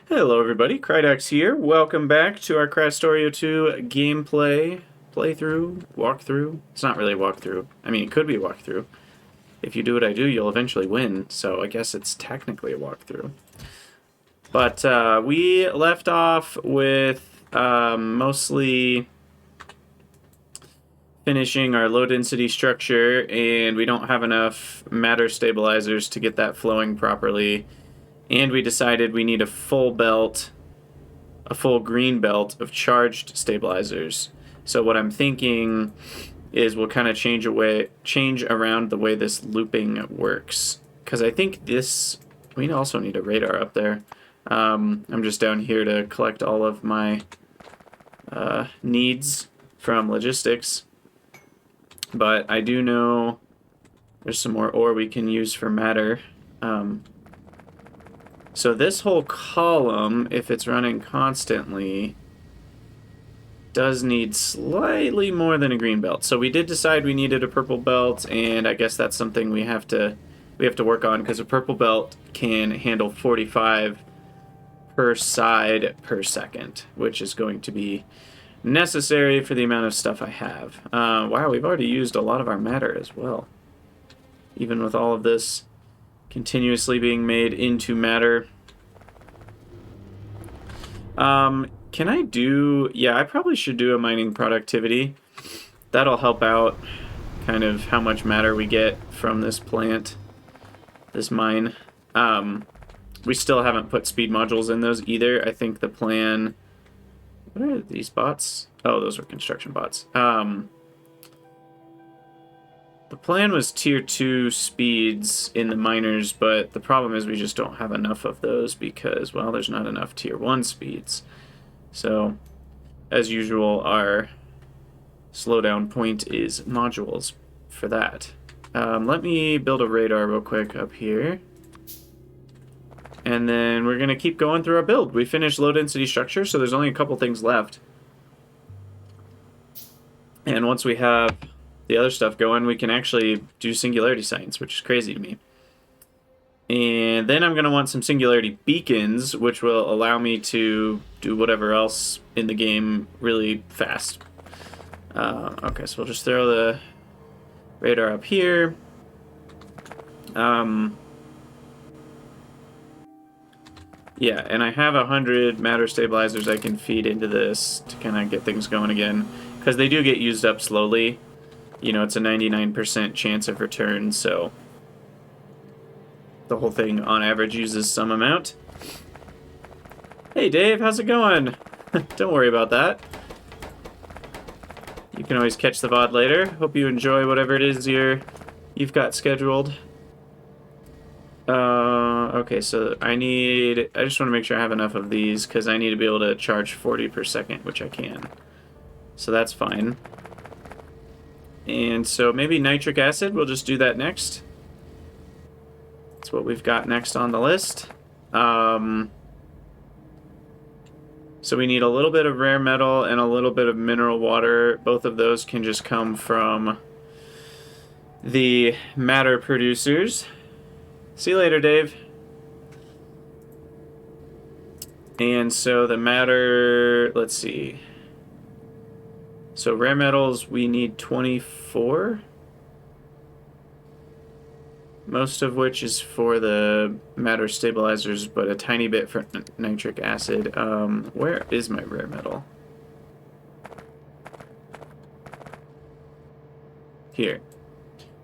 Hello everybody, Krydox here. Welcome back to our Krastorio 2 gameplay, playthrough, walkthrough. It's not really a walkthrough. I mean, it could be a walkthrough. If you do what I do, you'll eventually win, so I guess it's technically a walkthrough. But we left off with mostly finishing our low density structure, and we don't have enough matter stabilizers to get that flowing properly. And we decided we need a full belt, a full green belt of charged stabilizers. So what I'm thinking is we'll kind of change around the way this looping works. Because I think we also need a radar up there. I'm just down here to collect all of my needs from logistics. But I do know there's some more ore we can use for matter. So this whole column, if it's running constantly, does need slightly more than a green belt. So we did decide we needed a purple belt, and I guess that's something we have to work on, because a purple belt can handle 45 per side per second, which is going to be necessary for the amount of stuff I have. Wow, we've already used a lot of our matter as well. Even with all of this continuously being made into matter. Can I do... Yeah, I probably should do a mining productivity. That'll help out kind of how much matter we get from this plant, this mine. We still haven't put speed modules in those either. I think the plan... What are these bots? Oh, those were construction bots. The plan was tier 2 speeds in the miners, but the problem is we just don't have enough of those because, well, there's not enough tier 1 speeds. So, as usual, our slowdown point is modules for that. Let me build a radar real quick up here. And then we're going to keep going through our build. We finished low density structure, so there's only a couple things left. And once we have the other stuff going, we can actually do singularity science, which is crazy to me. And then I'm going to want some singularity beacons, which will allow me to do whatever else in the game really fast. Okay, so we'll just throw the radar up here. Yeah, and I have 100 matter stabilizers I can feed into this to kind of get things going again, because they do get used up slowly. You know, it's a 99% chance of return, so the whole thing on average uses some amount. Hey Dave, how's it going? Don't worry about that. You can always catch the VOD later. Hope you enjoy whatever it is you've got scheduled. Okay, so I just want to make sure I have enough of these, because I need to be able to charge 40 per second, which I can. So that's fine. And so maybe nitric acid, we'll just do that next. That's what we've got next on the list. So we need a little bit of rare metal and a little bit of mineral water. Both of those can just come from the matter producers. See you later, Dave. And so the matter, let's see. So rare metals, we need 24. Most of which is for the matter stabilizers, but a tiny bit for nitric acid. Where is my rare metal? Here.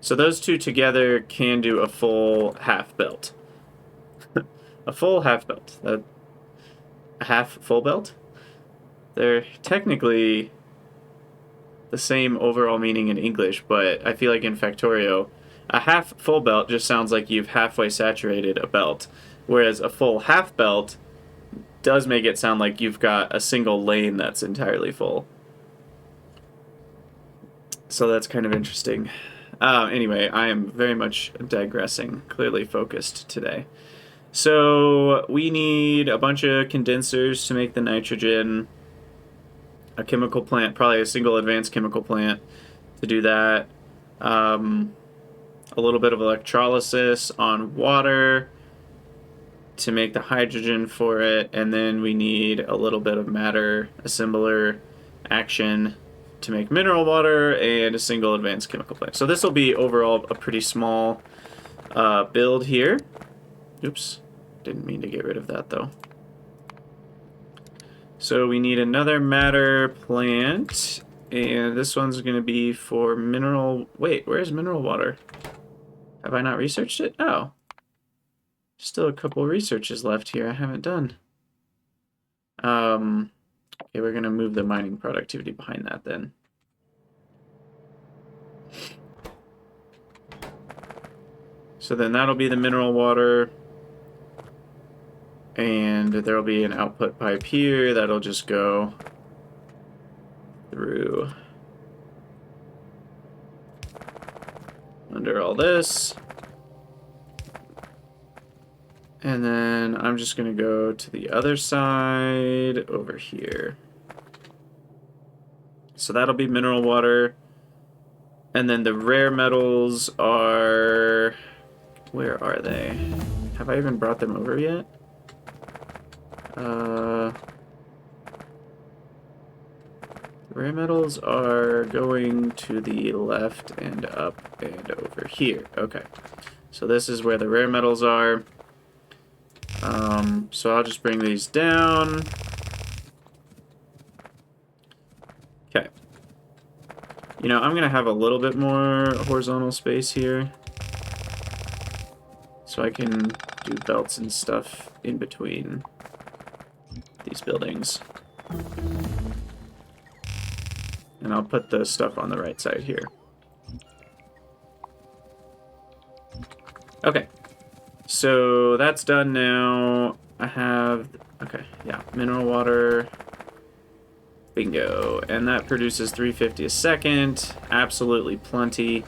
So those two together can do a full half belt. A full half belt. A half full belt? They're technically the same overall meaning in English, but I feel like in Factorio, a half full belt just sounds like you've halfway saturated a belt, whereas a full half belt does make it sound like you've got a single lane that's entirely full. So that's kind of interesting. Anyway, I am very much digressing, clearly focused today. So we need a bunch of condensers to make the nitrogen, a chemical plant, probably a single advanced chemical plant to do that, a little bit of electrolysis on water, to make the hydrogen for it, and then we need a little bit of matter assembler action to make mineral water and a single advanced chemical plant. So this will be overall a pretty small build here. Oops, didn't mean to get rid of that though. So we need another matter plant, and this one's going to be for mineral... Wait, where's mineral water? Have I not researched it? Oh. Still a couple researches left here I haven't done. Okay, we're going to move the mining productivity behind that then. So then that'll be the mineral water. And there'll be an output pipe here that'll just go through under all this. And then I'm just going to go to the other side over here. So that'll be mineral water. And then the rare metals are... Where are they? Have I even brought them over yet? Rare metals are going to the left and up and over here. Okay. So this is where the rare metals are. So I'll just bring these down. Okay. You know, I'm going to have a little bit more horizontal space here, so I can do belts and stuff in between these buildings. And I'll put the stuff on the right side here. Okay. So that's done now. I have, okay, yeah, mineral water. Bingo. And that produces 350 a second. Absolutely plenty.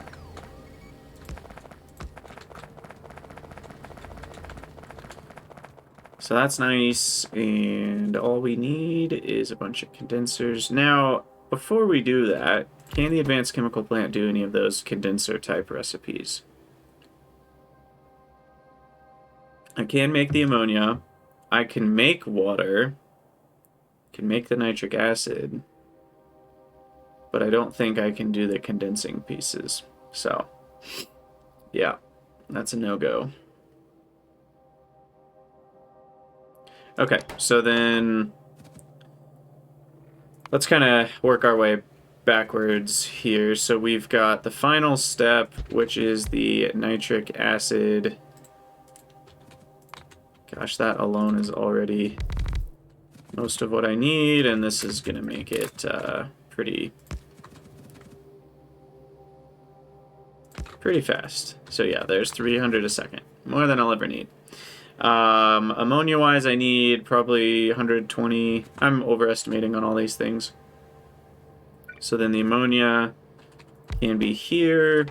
So that's nice. And all we need is a bunch of condensers. Now, before we do that, can the advanced chemical plant do any of those condenser type recipes? I can make the ammonia. I can make water. Can make the nitric acid. But I don't think I can do the condensing pieces. So, yeah, that's a no-go. Okay, so then let's kind of work our way backwards here. So we've got the final step, which is the nitric acid. Gosh, that alone is already most of what I need, and this is going to make it pretty fast. So yeah, there's 300 a second. More than I'll ever need. Ammonia-wise, I need probably 120. I'm overestimating on all these things. So then the ammonia can be here.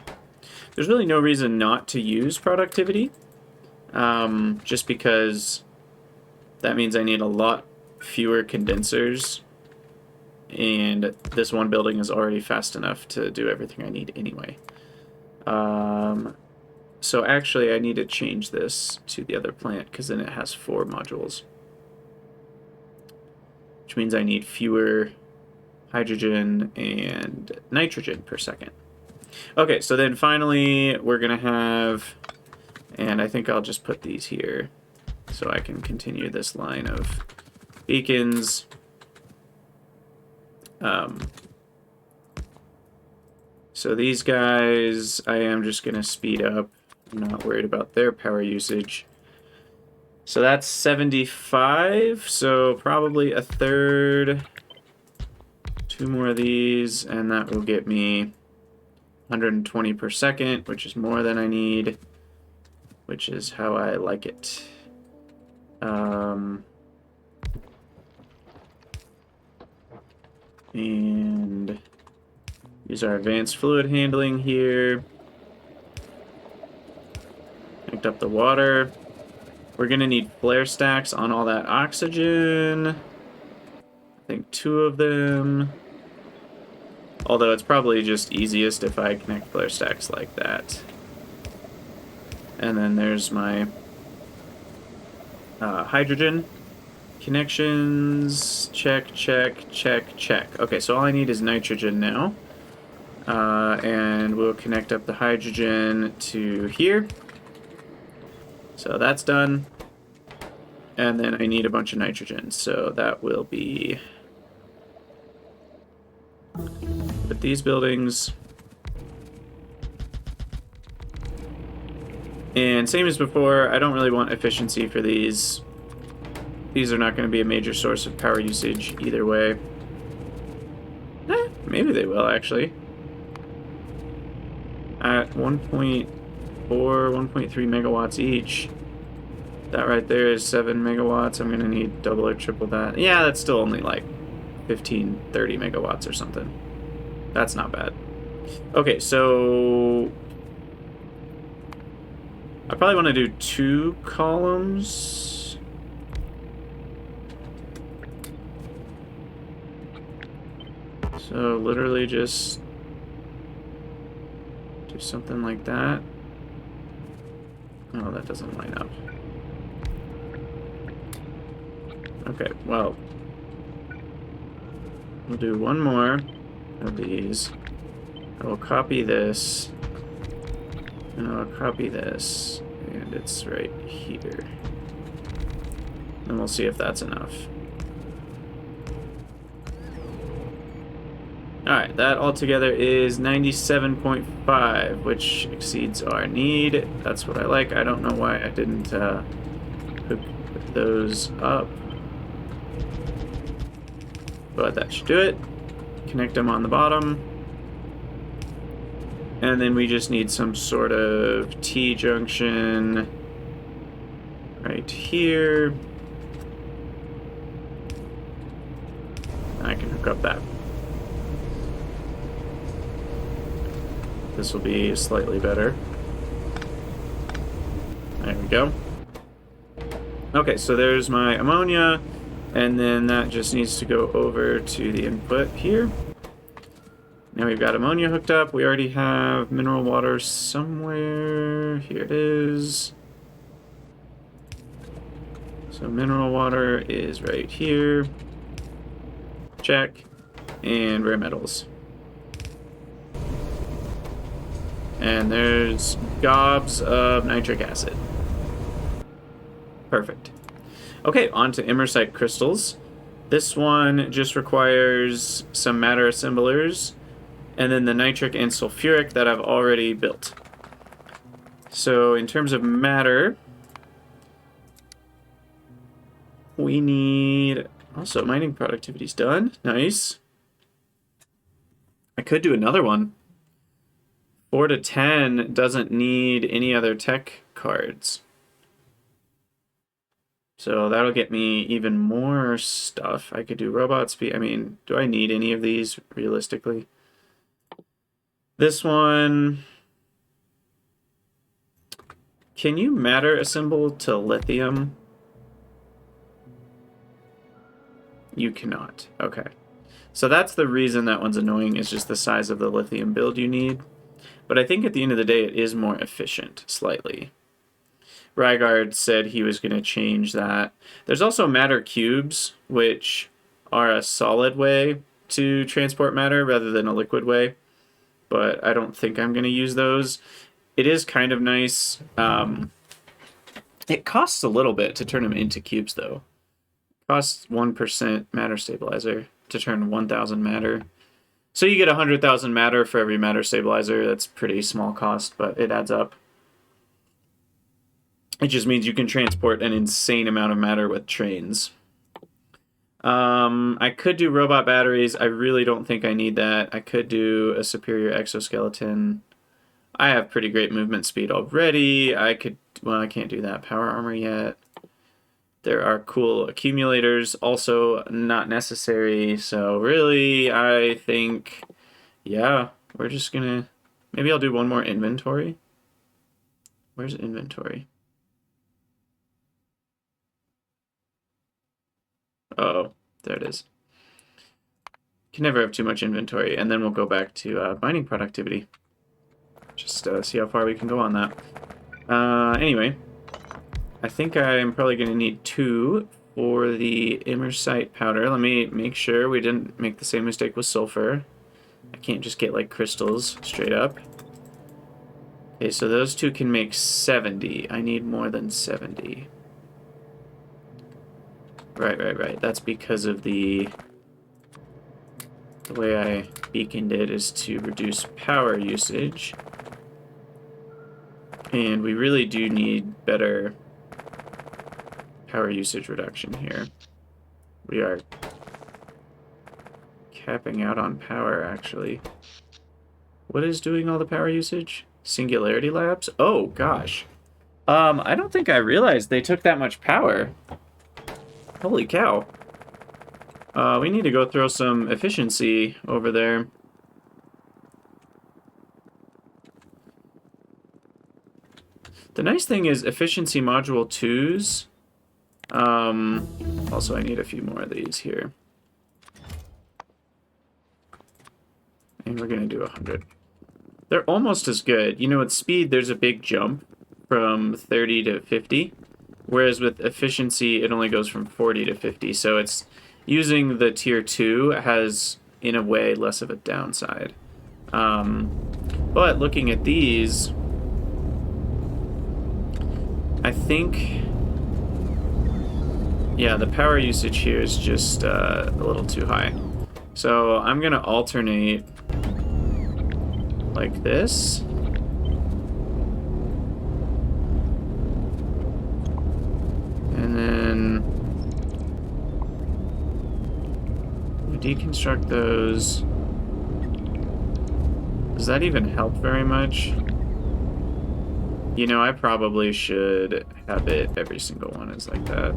There's really no reason not to use productivity. Just because that means I need a lot fewer condensers, and this one building is already fast enough to do everything I need anyway. So actually I need to change this to the other plant, because then it has 4 modules, which means I need fewer hydrogen and nitrogen per second. Okay, so then finally we're gonna have, and I think I'll just put these here so I can continue this line of beacons. So these guys, I am just going to speed up. I'm not worried about their power usage. So that's 75, so probably a third. 2 more of these, and that will get me 120 per second, which is more than I need, which is how I like it. And use our advanced fluid handling here. Picked up the water. We're going to need flare stacks on all that oxygen. I think 2 of them. Although it's probably just easiest if I connect flare stacks like that. And then there's my Hydrogen. Connections, check, check, check, check. Okay, so all I need is nitrogen now. And we'll connect up the hydrogen to here. So that's done. And then I need a bunch of nitrogen. So that will be with these buildings. And same as before, I don't really want efficiency for these. These are not going to be a major source of power usage either way. Maybe they will, actually. At 1.4, 1.3 megawatts each. That right there is 7 megawatts. I'm going to need double or triple that. Yeah, that's still only like 15, 30 megawatts or something. That's not bad. Okay, so I probably want to do 2 columns. So literally just do something like that. Oh, that doesn't line up. Okay, well, we'll do one more of these. I will copy this, and I'll copy this, and it's right here. And we'll see if that's enough. Alright, that altogether is 97.5, which exceeds our need. That's what I like. I don't know why I didn't hook those up. But that should do it. Connect them on the bottom. And then we just need some sort of T-junction right here. I can hook up that. This will be slightly better. There we go. Okay, so there's my ammonia, and then that just needs to go over to the input here. Now we've got ammonia hooked up. We already have mineral water somewhere. Here it is. So mineral water is right here. Check. And rare metals. And there's gobs of nitric acid. Perfect. Okay, on to imersite crystals. This one just requires some matter assemblers, and then the nitric and sulfuric that I've already built. So in terms of matter, we need... Also, mining productivity's done. Nice. I could do another one. 4 to 10 doesn't need any other tech cards. So that'll get me even more stuff. I could do robot speed. I mean, do I need any of these realistically? This one... Can you matter assemble to lithium? You cannot. Okay. So that's the reason that one's annoying, is just the size of the lithium build you need. But I think at the end of the day, it is more efficient, slightly. Rygard said he was going to change that. There's also matter cubes, which are a solid way to transport matter rather than a liquid way. But I don't think I'm going to use those. It is kind of nice. It costs a little bit to turn them into cubes, though. It costs 1% matter stabilizer to turn 1,000 matter. So you get 100,000 matter for every matter stabilizer. That's pretty small cost, but it adds up. It just means you can transport an insane amount of matter with trains. I could do robot batteries. I really don't think I need that. I could do a superior exoskeleton. I have pretty great movement speed already. I could... Well, I can't do that. Power armor yet. There are cool accumulators, also not necessary. So really, I think, yeah, we're just gonna... Maybe I'll do one more inventory. Where's inventory? Oh, there it is. Can never have too much inventory. And then we'll go back to mining productivity. Just see how far we can go on that. Anyway. I think I'm probably going to need 2 for the immersite powder. Let me make sure we didn't make the same mistake with sulfur. I can't just get like crystals straight up. Okay, so those 2 can make 70. I need more than 70. Right. That's because of the way I beaconed it is to reduce power usage. And we really do need better power usage reduction here. We are capping out on power, actually. What is doing all the power usage? Singularity Labs? Oh, gosh. I don't think I realized they took that much power. Holy cow. We need to go throw some efficiency over there. The nice thing is efficiency module 2s. Also, I need a few more of these here. And we're going to do 100. They're almost as good. You know, with speed, there's a big jump from 30 to 50. Whereas with efficiency, it only goes from 40 to 50. So it's using the tier 2 has, in a way, less of a downside. But looking at these, I think, yeah, the power usage here is just a little too high. So I'm going to alternate like this. And then we deconstruct those. Does that even help very much? You know, I probably should have it every single one is like that.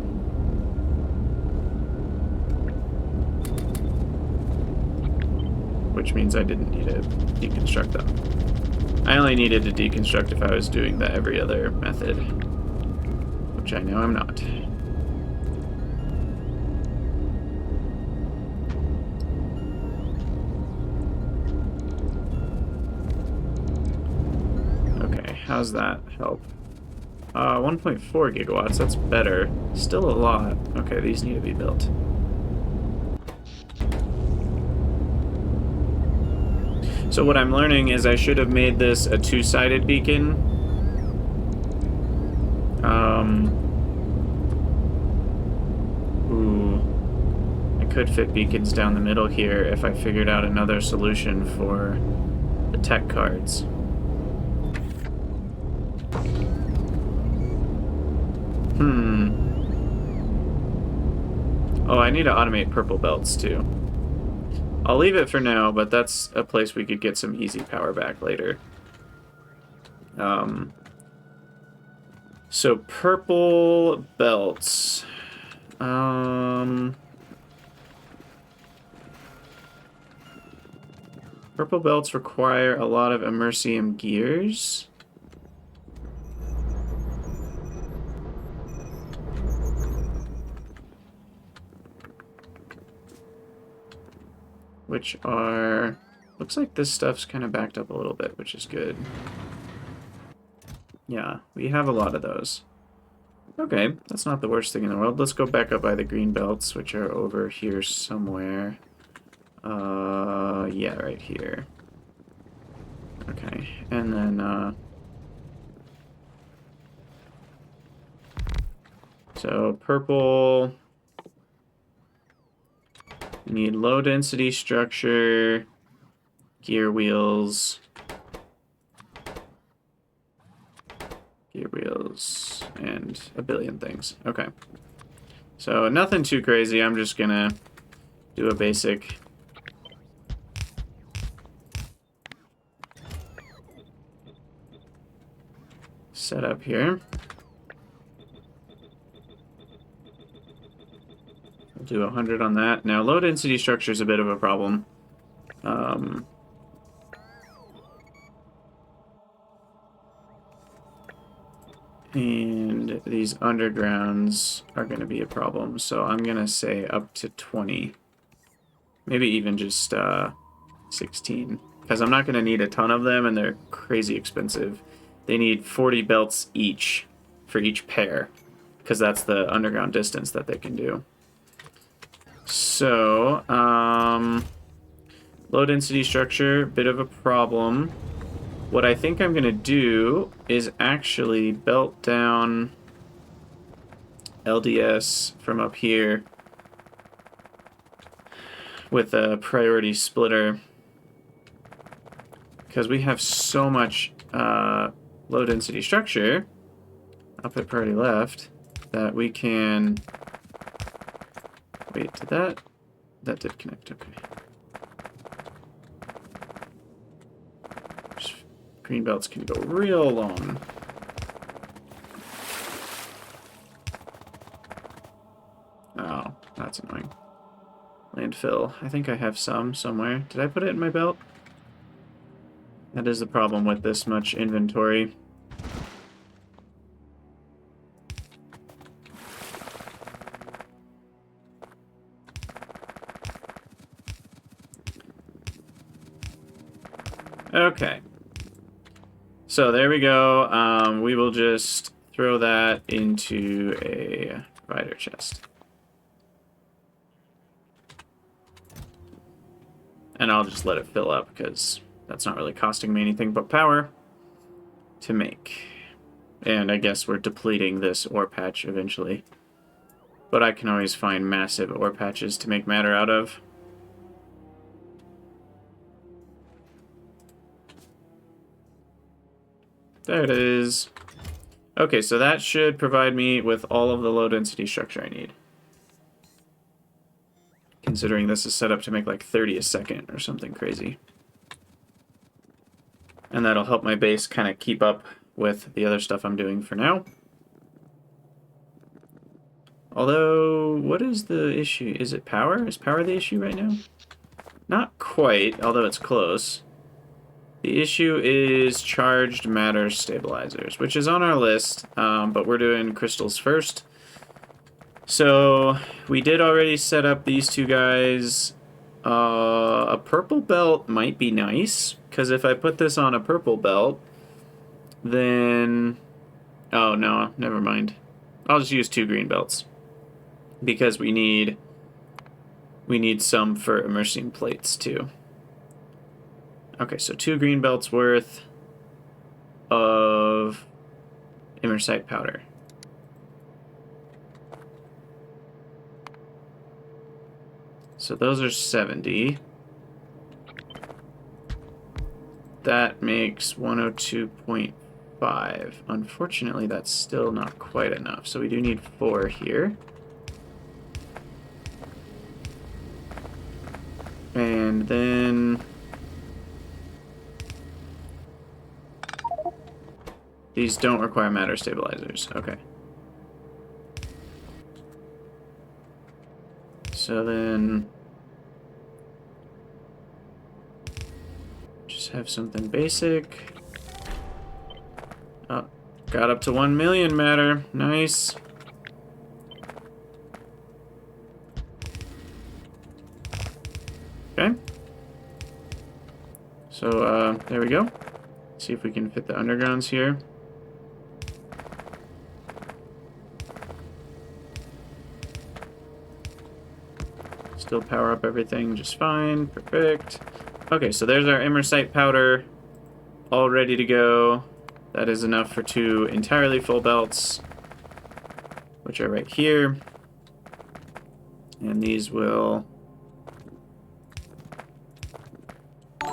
Which means I didn't need to deconstruct them. I only needed to deconstruct if I was doing the every other method. Which I know I'm not. Okay, how's that help? 1.4 gigawatts, that's better. Still a lot. Okay, these need to be built. So what I'm learning is I should have made this a 2-sided beacon. I could fit beacons down the middle here if I figured out another solution for the tech cards. Oh, I need to automate purple belts too. I'll leave it for now, but that's a place we could get some easy power back later. So purple belts. Purple belts require a lot of Immersium gears. Which are... Looks like this stuff's kind of backed up a little bit, which is good. Yeah, we have a lot of those. Okay, that's not the worst thing in the world. Let's go back up by the green belts, which are over here somewhere. Yeah, right here. Okay, and then, so purple... We need low density structure, gear wheels, and a billion things. Okay. So nothing too crazy. I'm just gonna do a basic setup here. We'll do 100 on that. Now, low density structure is a bit of a problem. And these undergrounds are going to be a problem. So I'm going to say up to 20. Maybe even just 16. Because I'm not going to need a ton of them, and they're crazy expensive. They need 40 belts each for each pair. because that's the underground distance that they can do. So, low density structure, bit of a problem. What I think I'm going to do is actually belt down LDS from up here with a priority splitter, because we have so much low density structure up at priority left that we can... Wait, did that did connect, okay. Green belts can go real long. Oh, that's annoying. Landfill. I think I have some somewhere. Did I put it in my belt? That is the problem with this much inventory. Okay. So there we go. We will just throw that into a provider chest. And I'll just let it fill up because that's not really costing me anything but power to make. And I guess we're depleting this ore patch eventually. But I can always find massive ore patches to make matter out of. There it is. Okay, so that should provide me with all of the low density structure I need. Considering this is set up to make like 30 a second or something crazy. And that'll help my base kind of keep up with the other stuff I'm doing for now. Although, what is the issue? Is it power? Is power the issue right now? Not quite, although it's close. The issue is charged matter stabilizers, which is on our list, but we're doing crystals first. So we did already set up these two guys. A purple belt might be nice, because if I put this on a purple belt, then... Oh, no, never mind. I'll just use 2 green belts, because we need some for immersing plates, too. Okay, so 2 green belts worth of immersite powder. So those are 70. That makes 102.5. Unfortunately, that's still not quite enough. So we do need 4 here. And then... These don't require matter stabilizers. Okay. So then... Just have something basic. Oh, got up to 1 million matter. Nice. Okay. So, there we go. See if we can fit the undergrounds here. Still power up everything just fine. Perfect. Okay, so there's our immersite powder all ready to go. That is enough for 2 entirely full belts, which are right here. And these will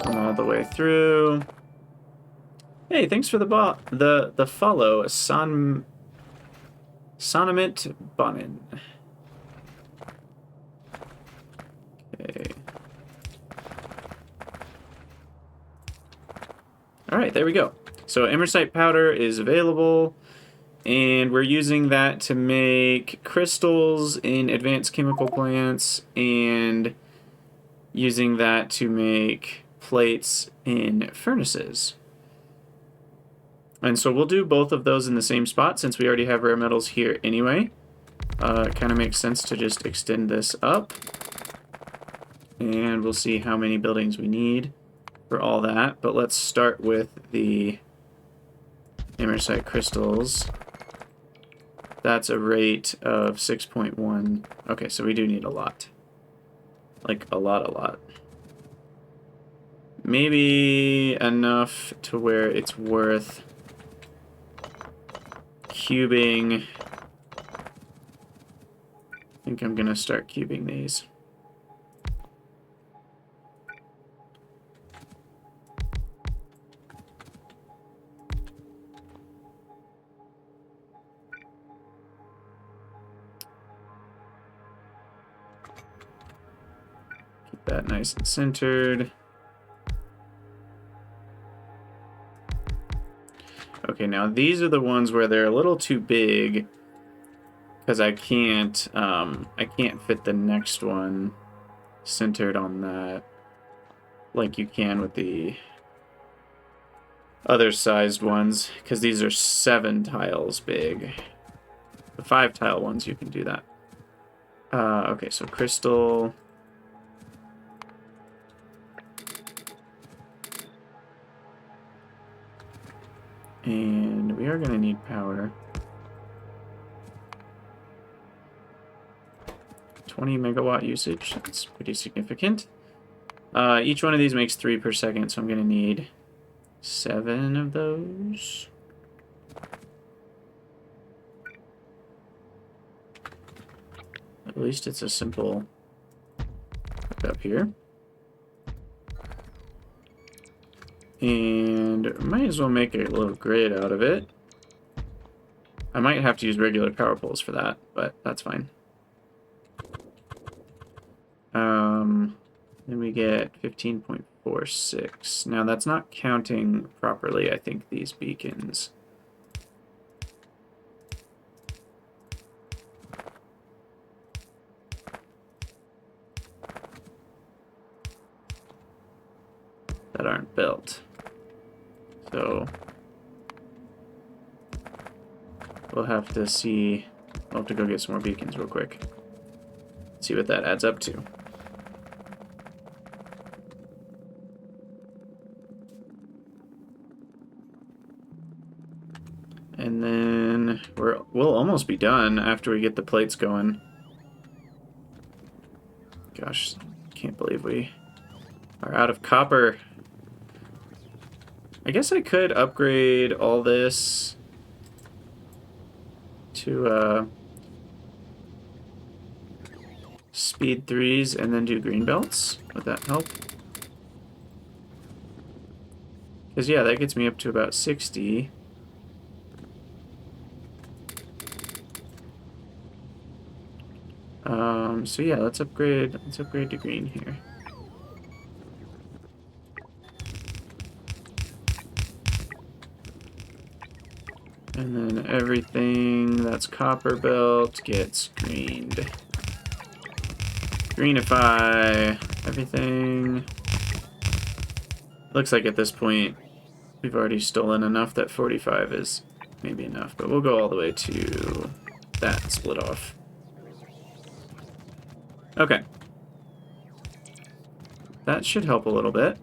come all the way through. Hey, thanks for the follow, Sonamit Bonin. Okay. Alright, there we go. So immersite powder is available, and we're using that to make crystals in advanced chemical plants, and using that to make plates in furnaces. And so we'll do both of those in the same spot since we already have rare metals here anyway. It kind of makes sense to just extend this up. And we'll see how many buildings we need for all that. But let's start with the immersite crystals. That's a rate of 6.1. Okay, so we do need a lot. Like, a lot. Maybe enough to where it's worth cubing. I think I'm gonna start cubing these. Keep that nice and centered. Okay, now these are the ones where they're a little too big because I can't fit the next one centered on that like you can with the other sized ones, because these are 7 tiles big. The 5 tile ones you can do that. Okay, so crystal. And we are going to need power. 20 megawatt usage, that's pretty significant. Each one of these makes 3 per second, so I'm going to need 7 of those. At least it's a simple hookup here. And might as well make a little grid out of it. I might have to use regular power poles for that, but that's fine. Then we get 15.46. Now that's not counting properly, I think, these beacons. That aren't built. So we'll have to see. We'll have to go get some more beacons real quick. See what that adds up to. And then we'll almost be done after we get the plates going. Gosh, can't believe we are out of copper. I guess I could upgrade all this to speed 3s and then do green belts. Would that help? Because yeah, that gets me up to about 60. So yeah, let's upgrade to green here. And then everything that's copper belt gets greened. Greenify everything. Looks like at this point we've already stolen enough that 45 is maybe enough, but we'll go all the way to that split off. Okay. That should help a little bit.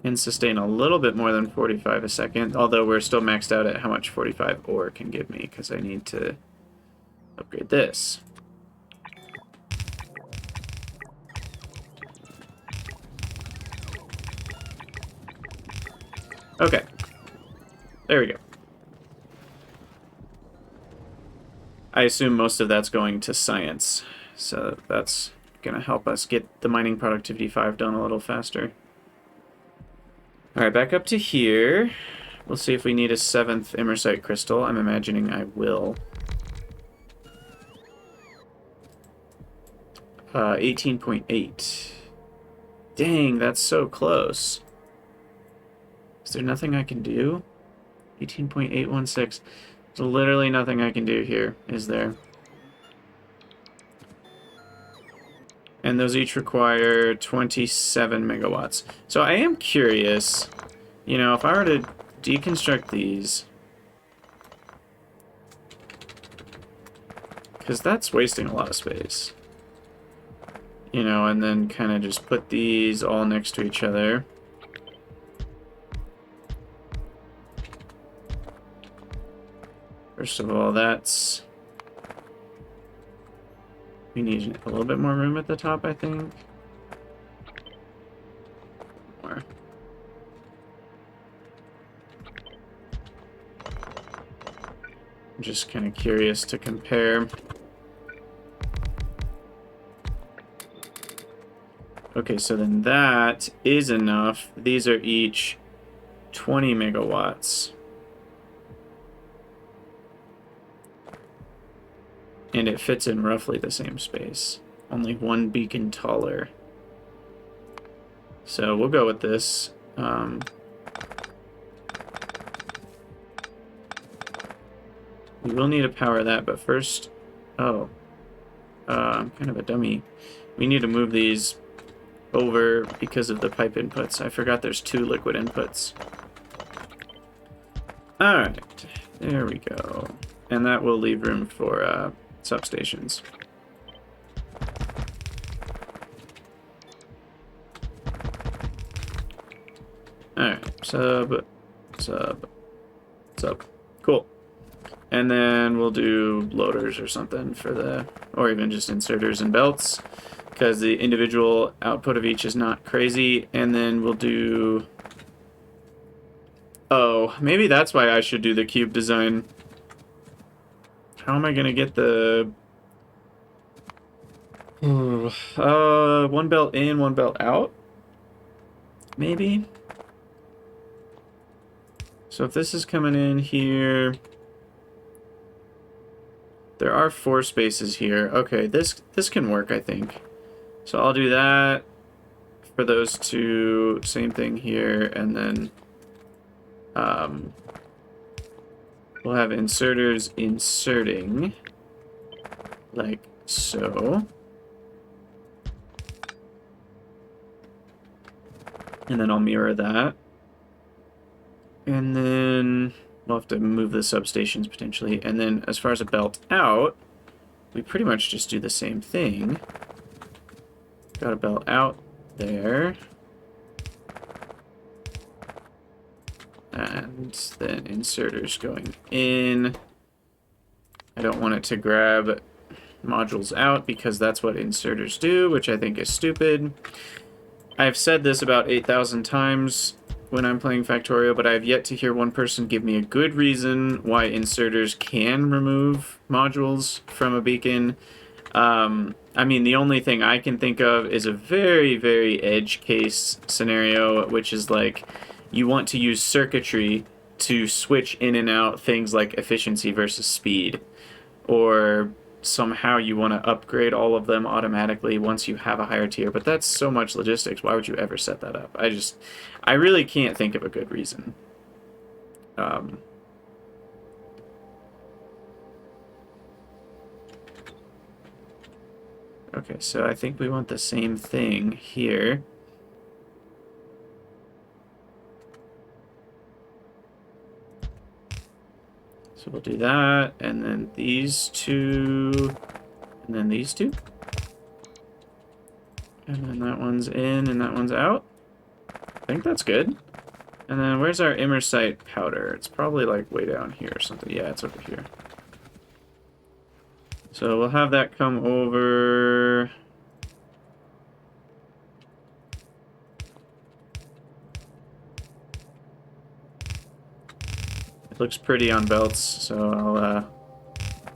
And sustain a little bit more than 45 a second, although we're still maxed out at how much 45 ore can give me, because I need to upgrade this. Okay. There we go. I assume most of that's going to science, so that's going to help us get the mining productivity 5 done a little faster. Alright, back up to here. We'll see if we need a 7th imersite crystal. I'm imagining I will. 18.8. Dang, that's so close. Is there nothing I can do? 18.816. There's literally nothing I can do here, is there? And those each require 27 megawatts. So I am curious, you know, if I were to deconstruct these, because that's wasting a lot of space. You know, and then kind of just put these all next to each other. First of all, that's... We need a little bit more room at the top, I think. More. I'm just kind of curious to compare. Okay, so then that is enough. These are each 20 megawatts. And it fits in roughly the same space. Only one beacon taller. So we'll go with this. We will need to power that, but first... Oh. I'm kind of a dummy. We need to move these over because of the pipe inputs. I forgot there's 2 liquid inputs. Alright. There we go. And that will leave room for substations. Alright. Sub. Cool. And then we'll do loaders or something for the... Or even just inserters and belts, because the individual output of each is not crazy. And then we'll do... Oh, maybe that's why I should do the cube design. How am I going to get the... one belt in, one belt out? Maybe? So if this is coming in here... There are 4 spaces here. Okay, this can work, I think. So I'll do that for those 2. Same thing here, and then we'll have inserters inserting like so. And then I'll mirror that. And then we'll have to move the substations potentially. And then as far as a belt out, we pretty much just do the same thing. Got a belt out there. And then inserters going in. I don't want it to grab modules out because that's what inserters do, which I think is stupid. I've said this about 8,000 times when I'm playing Factorio, but I have yet to hear one person give me a good reason why inserters can remove modules from a beacon. I mean, the only thing I can think of is a very, very edge case scenario, which is like you want to use circuitry to switch in and out things like efficiency versus speed, or somehow you want to upgrade all of them automatically once you have a higher tier, but that's so much logistics. Why would you ever set that up? I really can't think of a good reason. Okay, so I think we want the same thing here. So we'll do that, and then these 2, and then these 2. And then that one's in, and that one's out. I think that's good. And then where's our immersite powder? It's probably like way down here or something. Yeah, it's over here. So we'll have that come over. It looks pretty on belts, so I'll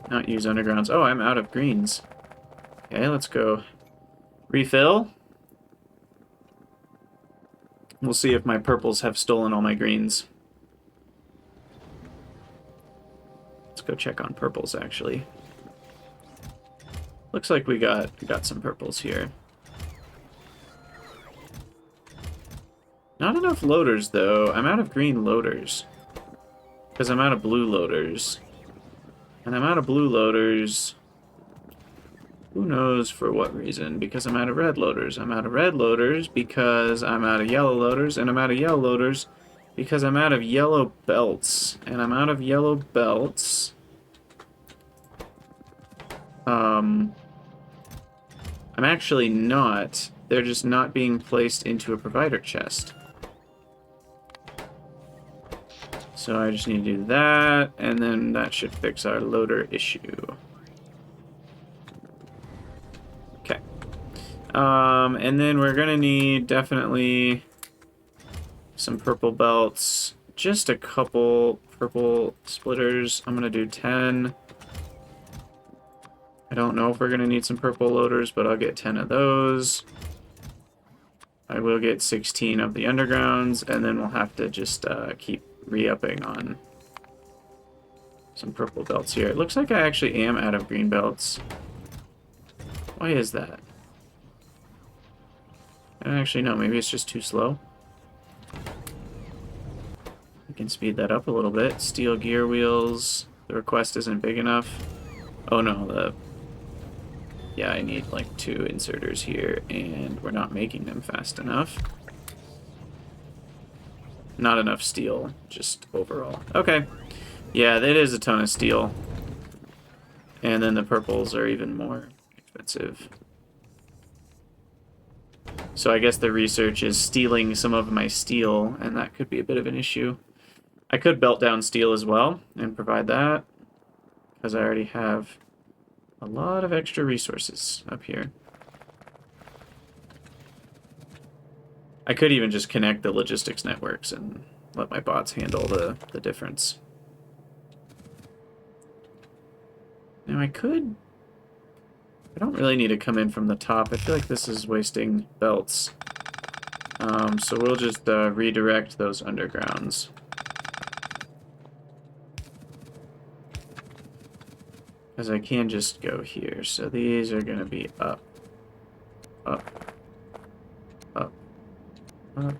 not use undergrounds. Oh, I'm out of greens. Okay, let's go refill. We'll see if my purples have stolen all my greens. Let's go check on purples, actually. Looks like we got some purples here. Not enough loaders, though. I'm out of green loaders. Because I'm out of blue loaders. And I'm out of blue loaders. Who knows for what reason? Because I'm out of red loaders. I'm out of red loaders because I'm out of yellow loaders. And I'm out of yellow loaders because I'm out of yellow belts. And I'm out of yellow belts. I'm actually not. They're just not being placed into a provider chest. So I just need to do that, and then that should fix our loader issue. Okay. And then we're gonna need definitely some purple belts. Just a couple purple splitters. I'm gonna do 10. I don't know if we're gonna need some purple loaders, but I'll get 10 of those. I will get 16 of the undergrounds, and then we'll have to just keep re-upping on some purple belts here. It looks like I actually am out of green belts. Why is that? I don't actually know. Maybe it's just too slow. We can speed that up a little bit. Steel gear wheels. The request isn't big enough. Oh no, yeah, I need like 2 inserters here, and we're not making them fast enough. Not enough steel, just overall. Okay. Yeah, that is a ton of steel. And then the purples are even more expensive. So I guess the research is stealing some of my steel, and that could be a bit of an issue. I could belt down steel as well and provide that, because I already have a lot of extra resources up here. I could even just connect the logistics networks and let my bots handle the difference. Now I don't really need to come in from the top. I feel like this is wasting belts. So we'll just redirect those undergrounds. Because I can just go here. So these are going to be up, up, up, up,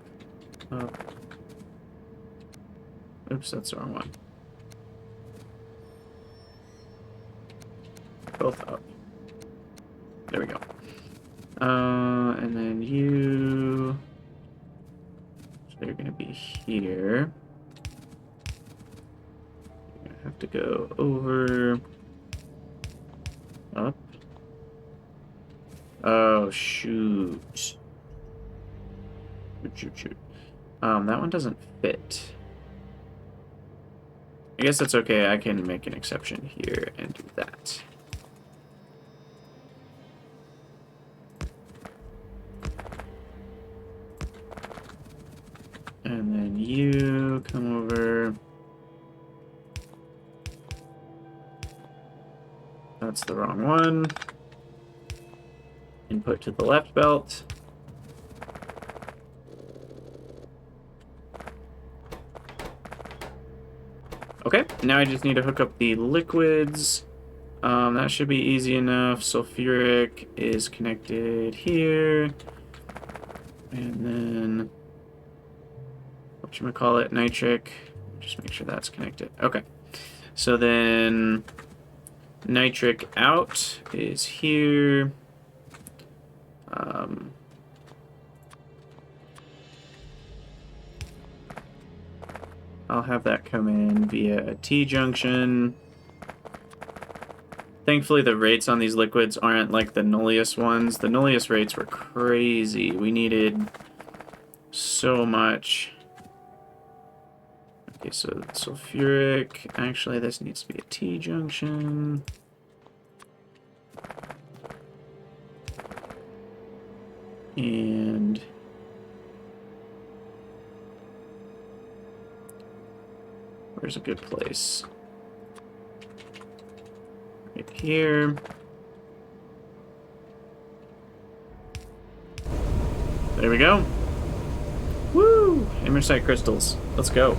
up. Oops, that's the wrong one. Both up. There we go. And then you... So you're going to be here. You're going to have to go over... Up. Oh, shoot. Shoot. That one doesn't fit. I guess that's okay. I can make an exception here and do that. And then you come over. That's the wrong one. Input to the left belt. Okay, now I just need to hook up the liquids. That should be easy enough. Sulfuric is connected here. And then, whatchamacallit, nitric. Just make sure that's connected. Okay, so then nitric out is here. I'll have that come in via a T-junction. Thankfully, the rates on these liquids aren't like the Nullius ones. The Nullius rates were crazy. We needed so much. Okay, so sulfuric. Actually, this needs to be a T-junction. And... where's a good place? Right here. There we go. Woo! Imersite crystals. Let's go.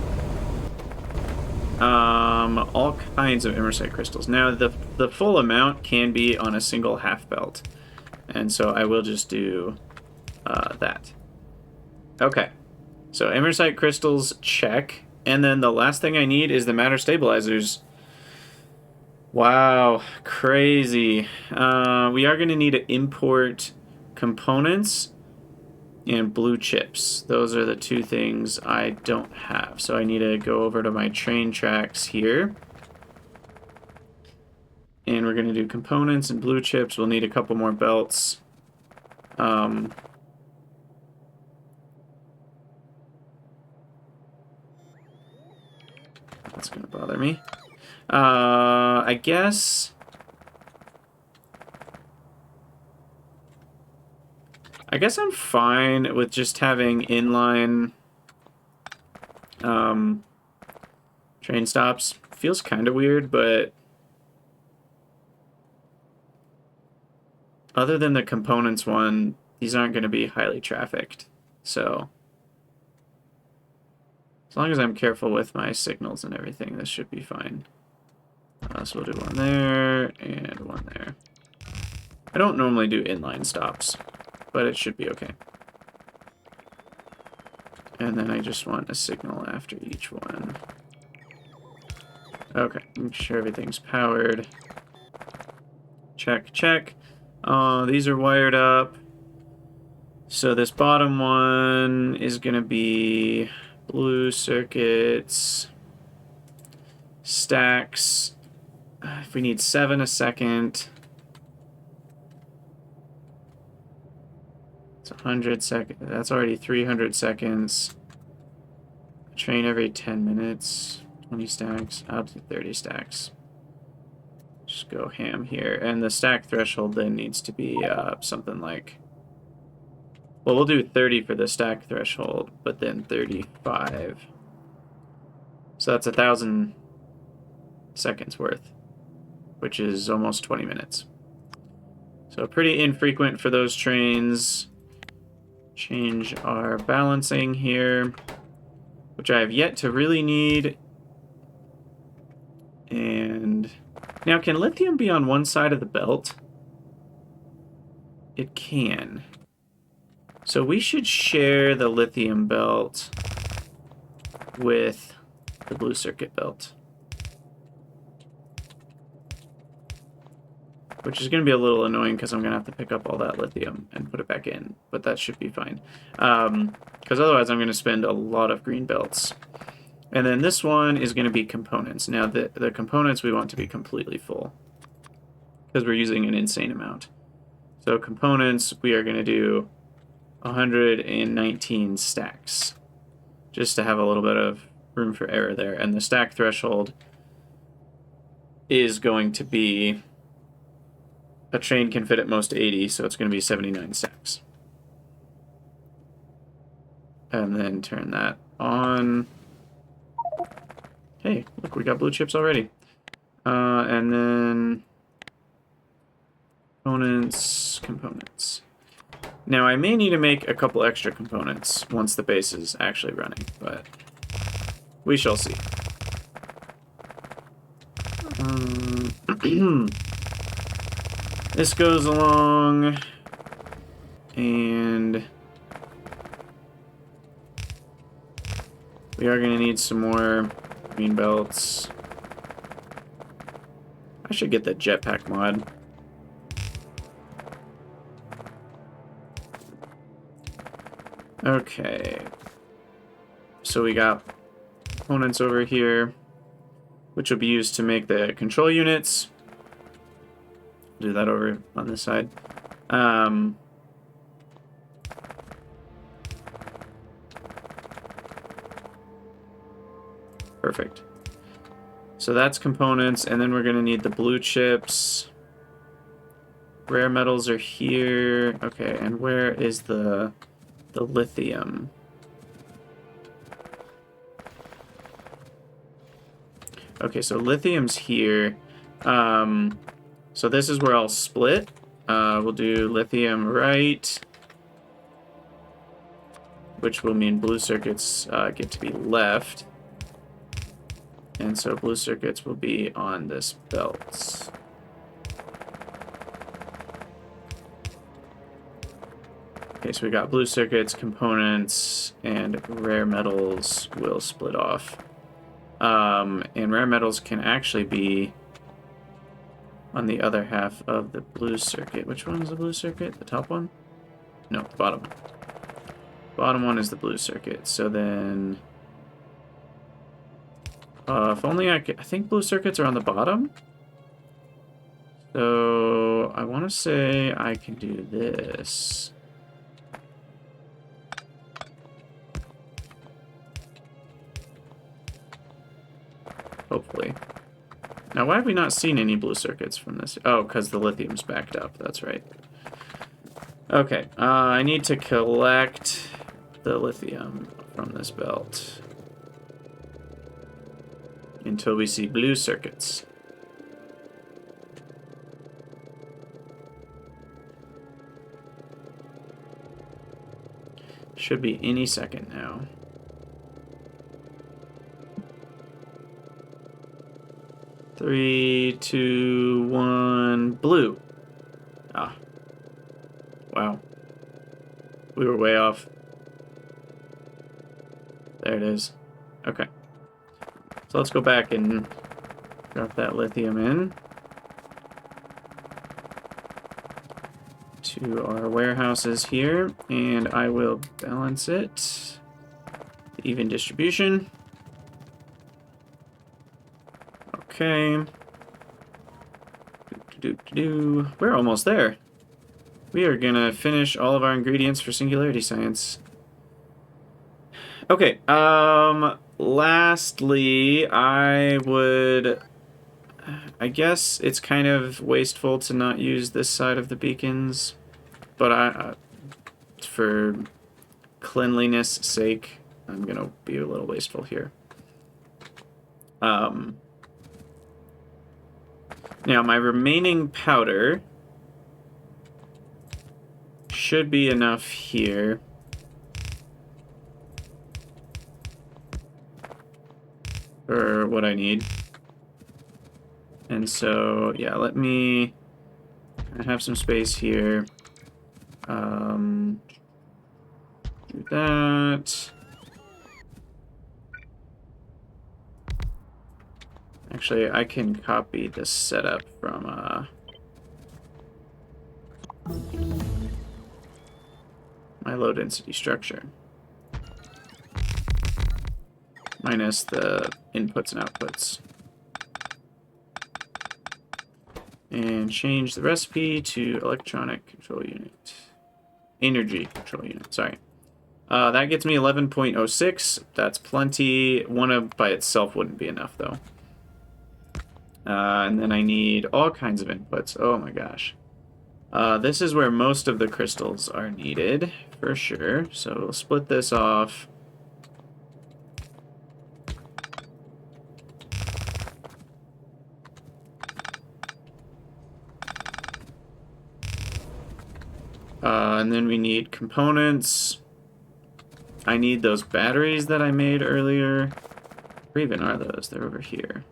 All kinds of imersite crystals. Now, the full amount can be on a single half belt. And so I will just do that. Okay. So imersite crystals, check. And then the last thing I need is the matter stabilizers. Wow, crazy. We are going to need to import components and blue chips. Those are the 2 things I don't have. So I need to go over to my train tracks here. And we're going to do components and blue chips. We'll need a couple more belts. That's going to bother me. I guess I'm fine with just having inline train stops. Feels kind of weird, but other than the components one, these aren't going to be highly trafficked. So as long as I'm careful with my signals and everything, this should be fine. So we'll do one there and one there. I don't normally do inline stops, but it should be okay. And then I just want a signal after each one. Okay, make sure everything's powered. Check, check. These are wired up. So this bottom one is going to be blue circuits, stacks. If we need 7 a second, it's 100 seconds. That's already 300 seconds. Train every 10 minutes. 20 stacks, up to 30 stacks. Just go ham here. And the stack threshold then needs to be something like... Well, we'll do 30 for the stack threshold, but then 35. So that's 1,000 seconds worth, which is almost 20 minutes. So pretty infrequent for those trains. Change our balancing here, which I have yet to really need. And now, can lithium be on one side of the belt? It can. So we should share the lithium belt with the blue circuit belt, which is going to be a little annoying because I'm going to have to pick up all that lithium and put it back in, but that should be fine. Because otherwise I'm going to spend a lot of green belts. And then this one is going to be components. Now the components we want to be completely full because we're using an insane amount. So components, we are going to do 119 stacks just to have a little bit of room for error there. And the stack threshold is going to be, a train can fit at most 80, so it's going to be 79 stacks. And then turn that on. Hey, look, we got blue chips already. And then components. Now, I may need to make a couple extra components once the base is actually running, but we shall see. This goes along, and we are going to need some more green belts. I should get the jetpack mod. Okay. So we got components over here, which will be used to make the control units. Do that over on this side. Perfect. So that's components, and then we're going to need the blue chips. Rare metals are here. Okay, and where is the lithium? Okay, so lithium's here. So this is where I'll split. We'll do lithium right, which will mean blue circuits get to be left. And so blue circuits will be on this belt. Okay, so we got blue circuits, components, and rare metals will split off. And rare metals can actually be on the other half of the blue circuit. Which one is the blue circuit? The top one? No, the bottom one. Bottom one is the blue circuit. So then... if only I think blue circuits are on the bottom. So I want to say I can do this. hopefully. Now, why have we not seen any blue circuits from this? Oh, because the lithium's backed up. That's right. Okay, I need to collect the lithium from this belt until we see blue circuits. Should be any second now. Three, two, one, blue. Ah. Wow. We were way off. There it is. Okay. So let's go back and drop that lithium in to our warehouses here, and I will balance it. Even distribution. Okay. We're almost there. We are gonna finish all of our ingredients for singularity science. Okay, lastly, I guess it's kind of wasteful to not use this side of the beacons, but for cleanliness sake, I'm gonna be a little wasteful here. Now, my remaining powder should be enough here. For what I need. And so, yeah, let me have some space here. Do that. Actually, I can copy this setup from my low density structure. Minus the inputs and outputs. And change the recipe to electronic control unit. Energy control unit, sorry. That gets me 11.06. That's plenty. One by itself wouldn't be enough, though. And then I need all kinds of inputs. Oh my gosh. This is where most of the crystals are needed, for sure. So we'll split this off. And then we need components. I need those batteries that I made earlier. Where even are those? They're over here.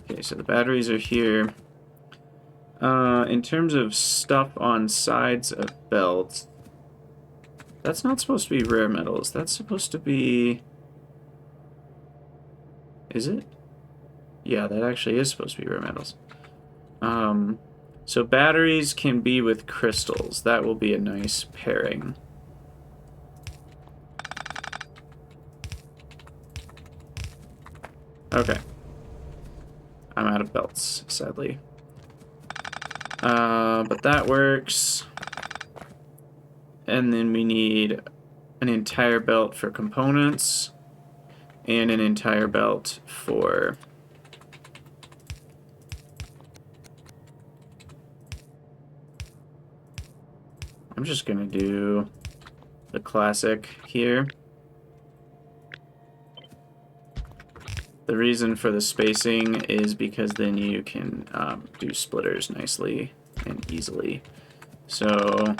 Okay, so the batteries are here. In terms of stuff on sides of belts, that's not supposed to be rare metals. That's supposed to be... Is it? Yeah, that actually is supposed to be rare metals. So batteries can be with crystals. That will be a nice pairing. Okay. I'm out of belts, sadly. But that works. And then we need an entire belt for components. And an entire belt for... I'm just gonna do the classic here. The reason for the spacing is because then you can do splitters nicely and easily. So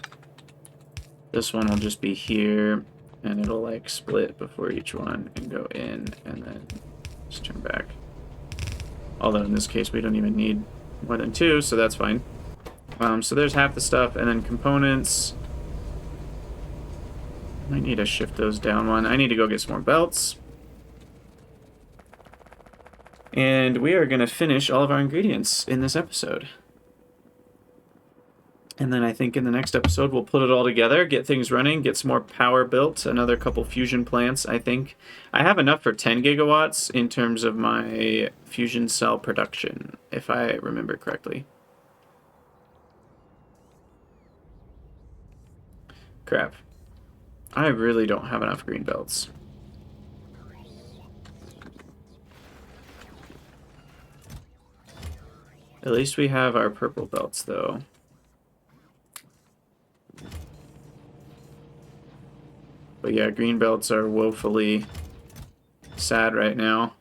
this one will just be here, and it'll like split before each one and go in and then just turn back. Although in this case we don't even need more than two, so that's fine. So there's half the stuff, and then components. I need to shift those down one. I need to go get some more belts. And we are going to finish all of our ingredients in this episode. And then I think in the next episode we'll put it all together, get things running, get some more power built, another couple fusion plants, I think. I have enough for 10 gigawatts in terms of my fusion cell production, if I remember correctly. Crap. I really don't have enough green belts. At least we have our purple belts, though. But yeah, green belts are woefully sad right now.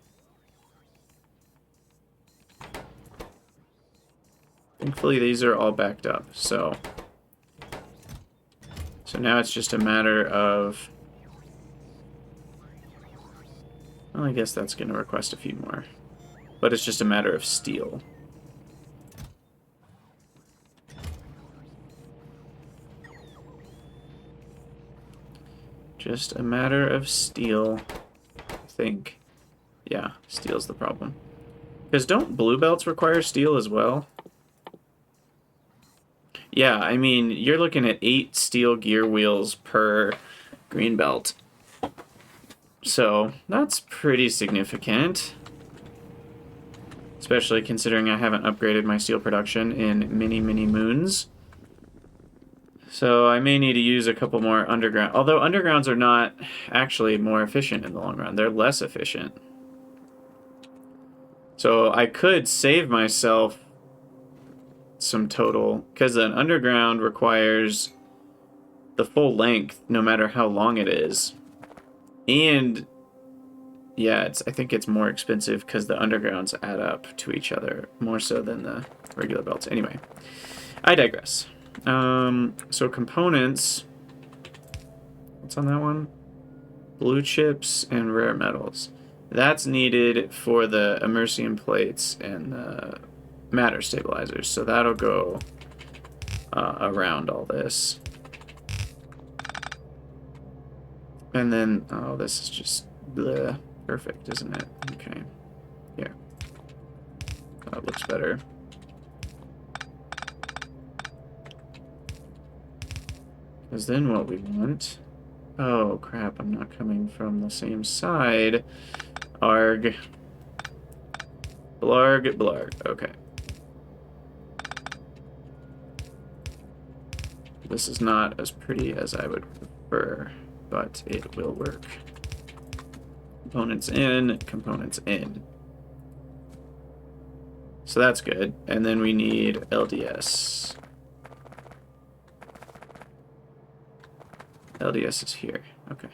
Thankfully, these are all backed up, so now it's just a matter of... Well, I guess that's going to request a few more. But it's just a matter of steel. Just a matter of steel, I think. Yeah, steel's the problem. Because don't blue belts require steel as well? Yeah, I mean, you're looking at 8 steel gear wheels per green belt. So, that's pretty significant. Especially considering I haven't upgraded my steel production in many, many moons. So, I may need to use a couple more underground. Although, undergrounds are not actually more efficient in the long run. They're less efficient. So, I could save myself some total, because an underground requires the full length no matter how long it is, and yeah, I think it's more expensive because the undergrounds add up to each other more so than the regular belts. Anyway, I digress. So components, what's on that one? Blue chips and rare metals. That's needed for the immersium plates and the matter stabilizers, so that'll go around all this. And then, oh, this is just bleh, perfect, isn't it? Okay, here. That looks better. Because then what we want... Oh, crap, I'm not coming from the same side. Arg. Blarg, blarg, okay. This is not as pretty as I would prefer, but it will work. Components in, components in. So that's good. And then we need LDS. LDS is here. Okay.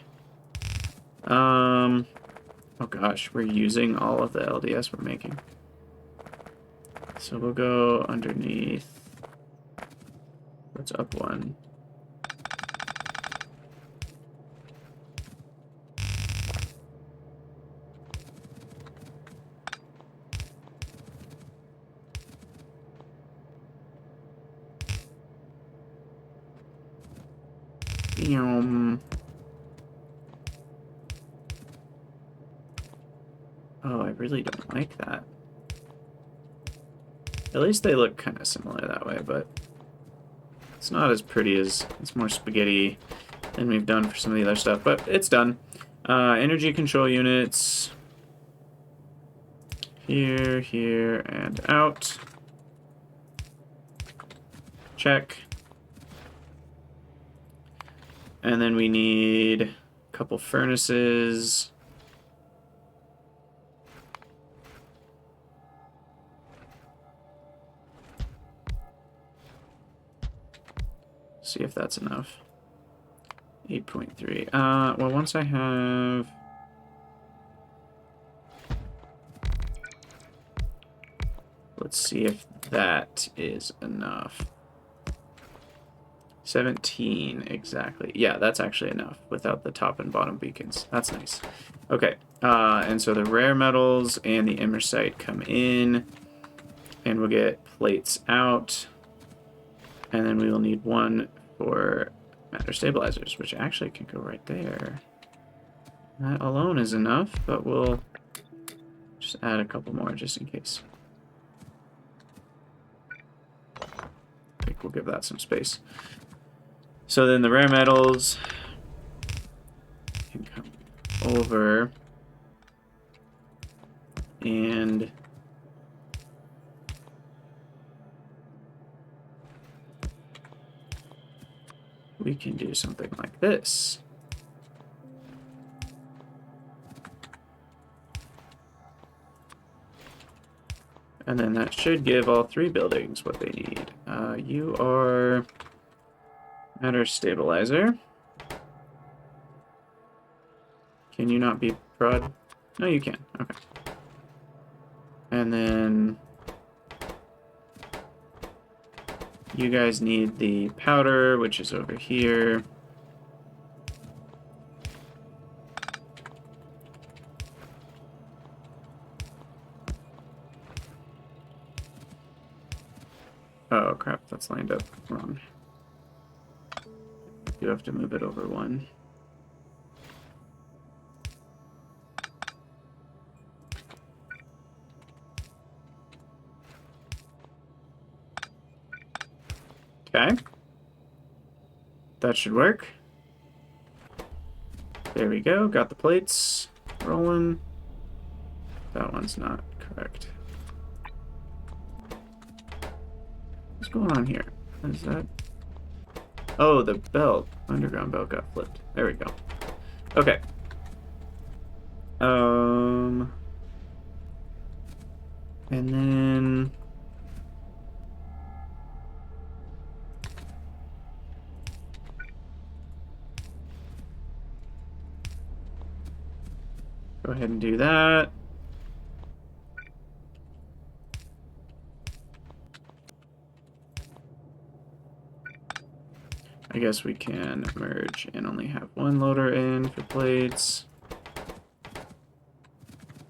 Oh gosh, we're using all of the LDS we're making. So we'll go underneath. Let's up one. Oh, I really don't like that. At least they look kind of similar that way, but it's not as pretty as... It's more spaghetti than we've done for some of the other stuff, but it's done. Energy control units. Here, here, and out. Check. And then we need a couple furnaces. See if that's enough. 8.3. Well, once I have... Let's see if that is enough. 17, exactly. Yeah, that's actually enough without the top and bottom beacons. That's nice. Okay, and so the rare metals and the immersite come in, and we'll get plates out, and then we will need one for matter stabilizers, which actually can go right there. That alone is enough, but we'll just add a couple more just in case. I think we'll give that some space. So then the rare metals can come over, and we we can do something like this. And then that should give all 3 buildings what they need. You are matter stabilizer. Can you not be prod? No, you can. Okay. And then you guys need the powder, which is over here. Oh crap, that's lined up wrong. You have to move it over 1. Okay. That should work. There we go, got the plates rolling. That one's not correct. What's going on here? What is that? Oh, the belt. Underground belt got flipped. There we go. Okay. And then go ahead and do that. I guess we can merge and only have 1 loader in for plates.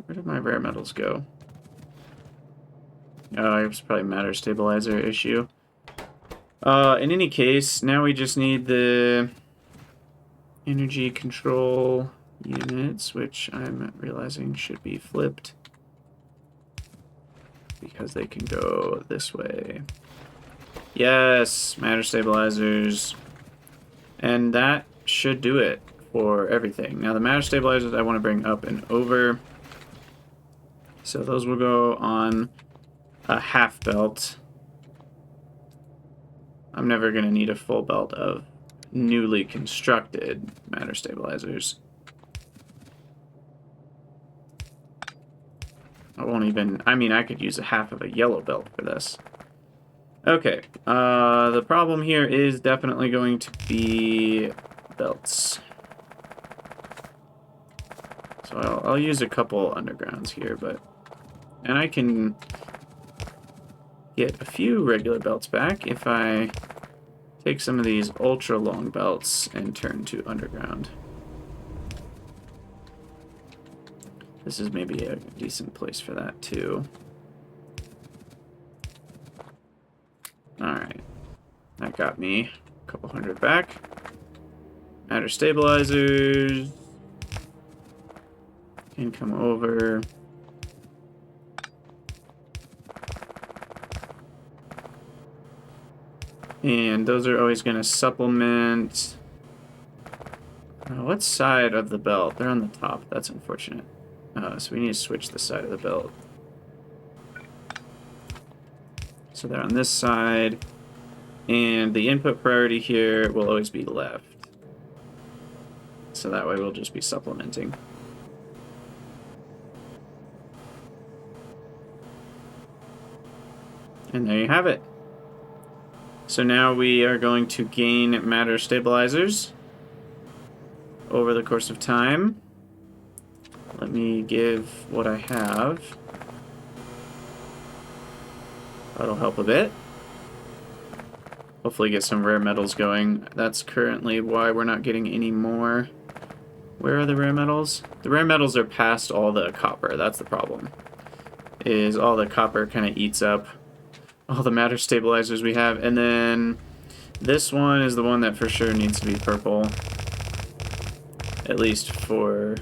Where did my rare metals go? Oh, it was probably matter stabilizer issue. In any case, now we just need the energy control units, which I'm realizing should be flipped because they can go this way. Yes, matter stabilizers. And that should do it for everything. Now the matter stabilizers I want to bring up and over. So those will go on a half belt. I'm never going to need a full belt of newly constructed matter stabilizers. I won't even... I mean, I could use a half of a yellow belt for this. Okay, the problem here is definitely going to be belts. So I'll use a couple undergrounds here, but... And I can get a few regular belts back if I take some of these ultra long belts and turn to underground. This is maybe a decent place for that too. Alright, that got me a couple hundred back. Matter stabilizers can come over. And those are always going to supplement. What side of the belt? They're on the top. That's unfortunate. So we need to switch the side of the belt. So they're on this side. And the input priority here will always be left. So that way we'll just be supplementing. And there you have it. So now we are going to gain matter stabilizers over the course of time. Let me give what I have. That'll help a bit. Hopefully get some rare metals going. That's currently why we're not getting any more. Where are the rare metals? The rare metals are past all the copper. That's the problem. Is all the copper kind of eats up all the matter stabilizers we have. And then this one is the one that for sure needs to be purple. At least for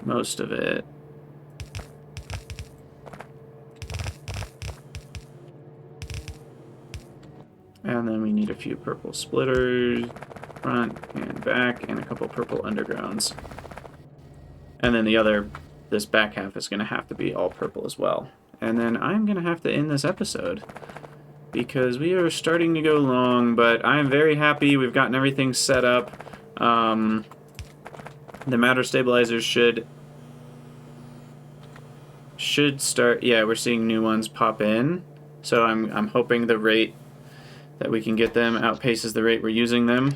most of it. And then we need a few purple splitters, front and back, and a couple purple undergrounds. And then the other, this back half is going to have to be all purple as well. And then I'm going to have to end this episode because we are starting to go long, but I'm very happy. We've gotten everything set up. The matter stabilizers should start. Yeah, we're seeing new ones pop in. So I'm hoping the rate that we can get them outpaces the rate we're using them.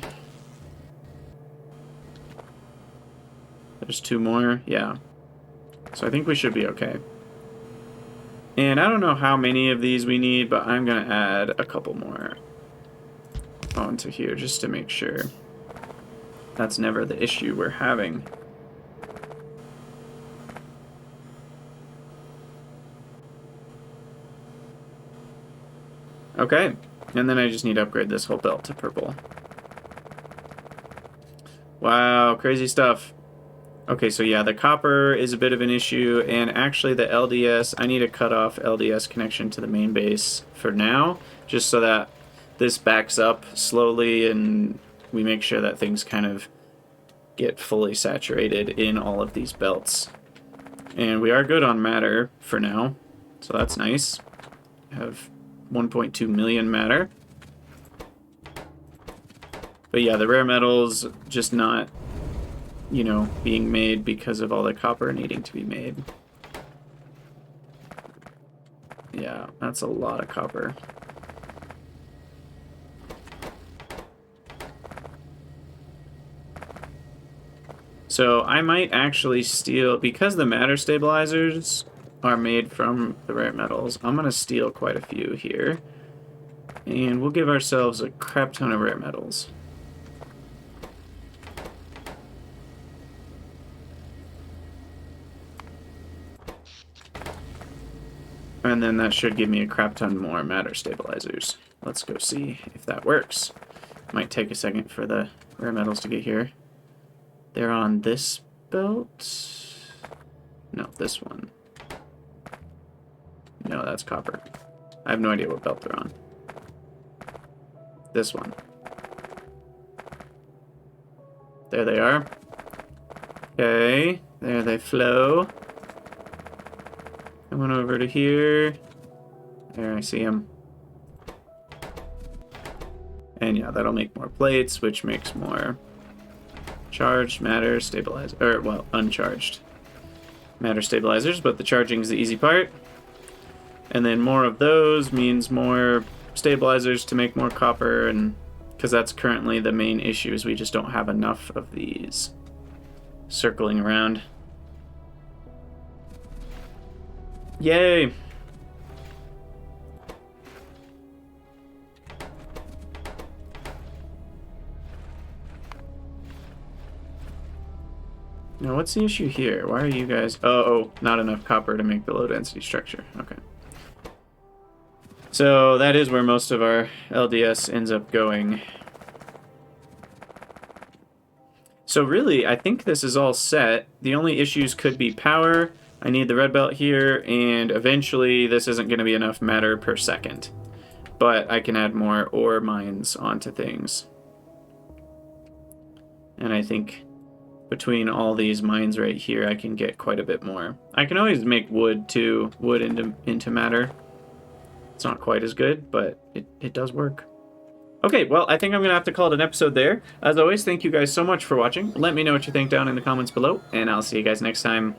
There's 2 more. Yeah. So I think we should be okay. And I don't know how many of these we need, but I'm going to add a couple more onto here just to make sure. That's never the issue we're having. Okay, and then I just need to upgrade this whole belt to purple. Wow, crazy stuff. Okay, so yeah, the copper is a bit of an issue, and actually the LDS, I need to cut off LDS connection to the main base for now, just so that this backs up slowly and we make sure that things kind of get fully saturated in all of these belts. And we are good on matter for now, so that's nice. I have 1.2 million matter. But yeah, the rare metals just not, you know, being made because of all the copper needing to be made. Yeah, that's a lot of copper. So I might actually steal, because the matter stabilizers are made from the rare metals, I'm going to steal quite a few here. And we'll give ourselves a crap ton of rare metals. And then that should give me a crap ton more matter stabilizers. Let's go see if that works. Might take a second for the rare metals to get here. They're on this belt? No, this one. No, that's copper. I have no idea what belt they're on. This one. There they are. Okay, there they flow. Coming over to here. There, I see them. And yeah, that'll make more plates, which makes more charged matter stabilizer, or well, uncharged matter stabilizers, but the charging is the easy part. And then more of those means more stabilizers to make more copper, and because that's currently the main issue, is we just don't have enough of these circling around. Yay! Now, what's the issue here? Why are you guys... Oh, not enough copper to make the low-density structure. Okay. So, that is where most of our LDS ends up going. So, really, I think this is all set. The only issues could be power. I need the red belt here, and eventually this isn't going to be enough matter per second. But I can add more ore mines onto things. And I think between all these mines right here, I can get quite a bit more. I can always make wood too, wood into matter. It's not quite as good, but it does work. Okay, well, I think I'm going to have to call it an episode there. As always, thank you guys so much for watching. Let me know what you think down in the comments below, and I'll see you guys next time.